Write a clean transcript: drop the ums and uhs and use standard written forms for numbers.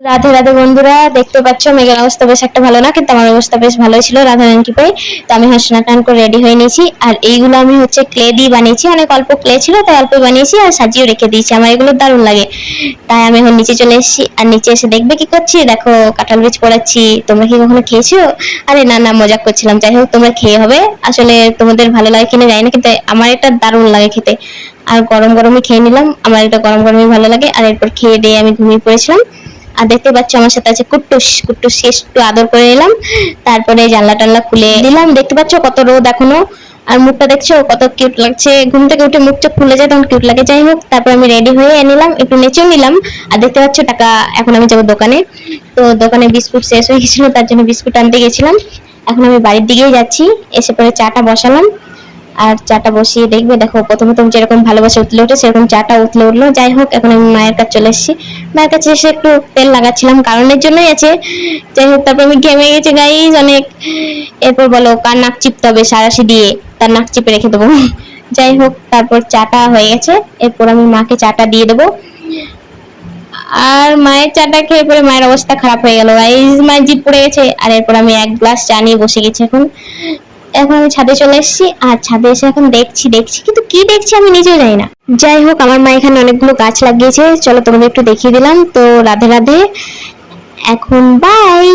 রাধে রাধে বন্ধুরা, দেখতে পাচ্ছ মেঘের অবস্থা বেশ একটা ভালো না, কিন্তু আমার অবস্থা বেশ ভালোই ছিল রাধা রানীকে পেয়ে। তো আমি স্নান টান করে রেডি হয়ে নিয়েছি। আর এইগুলো আমি হচ্ছে ক্লে দিয়ে বানিয়েছি, অনেক অল্প ক্লে ছিল তাই অল্প বানিয়েছি আর সাজিয়ে রেখে দিয়েছি। আমার এগুলো দারুণ লাগে, তাই আমি এখন নিচে চলে এসেছি। আর নিচে এসে দেখবে কি করছি, দেখো কাঁঠাল বীজ পোড়াচ্ছি। তোমরা কি কখনো খেয়েছো? আরে না না, মজা করছিলাম। যাই হোক, তোমরা খেয়ে হবে। আসলে তোমাদের ভালো লাগে কিনা জানি না, কিন্তু আমার এটা দারুণ লাগে খেতে। আর গরম গরমই খেয়ে নিলাম, আমার এটা গরম গরমই ভালো লাগে। আর এরপর খেয়ে দিয়ে আমি ঘুমিয়ে পড়েছিলাম। আর দেখতে পাচ্ছ আমার সাথে আছে কুট্টুস। কুট্টুসকে একটু আদর করে নিলাম, তারপরে জানলা টানলা খুলে দিলাম। দেখতে পাচ্ছ কত রোদ এখনো, আর মুখটা দেখছো কত কিউট লাগছে। ঘুম থেকে উঠে মুখ চোখ খুলে যায় তখন কিউট লাগে। যাই হোক, তারপর আমি রেডি হয়ে নিলাম, একটু নেচেও নিলাম। আর দেখতে পাচ্ছ টাকা, এখন আমি যাবো দোকানে। তো দোকানে বিস্কুট শেষ হয়ে গেছিল, তার জন্য বিস্কুট আনতে গেছিলাম। এখন আমি বাড়ির দিকেই যাচ্ছি। এসে পরে চাটা বসালাম। আর চাটা বসিয়ে দেখবে, দেখো প্রথমে তুমি যেরকম ভালোবাসা উতলে ওঠে সেরকম চাটা উতলে উঠলো। যাই হোক, এখন আমি মায়ের কাছে চলে এসেছি। মায়ের কাছে এসে একটু তেল লাগাচ্ছিলাম, কারণের জন্যই আছে। যাই হোক, তারপর আমি ঘেমে গেছি গাইস অনেক। এরপর বলো কার নাক চিপতে হবে সারাশি দিয়ে, তার নাক চিপে রেখে দেবো। যাই হোক, তারপর চাটা হয়ে গেছে। এরপর আমি মাকে চাটা দিয়ে দেবো। আর মায়ের চাটা খেয়ে পরে মায়ের অবস্থা খারাপ হয়ে গেল গাইস, মায়ের জিভ পড়ে গেছে। আর এরপর আমি এক গ্লাস চা নিয়ে বসে গেছি। এখন এখন আমি ছাদে চলে এসেছি। আর ছাদে এসে এখন দেখছি দেখছি কিন্তু কি দেখছি আমি নিজেও জানি না। যাই হোক, আমার মা এখানে অনেকগুলো গাছ লাগিয়েছে, চলো তোমাদের একটু দেখিয়ে দিলাম। তো রাধে রাধে, এখন বাই।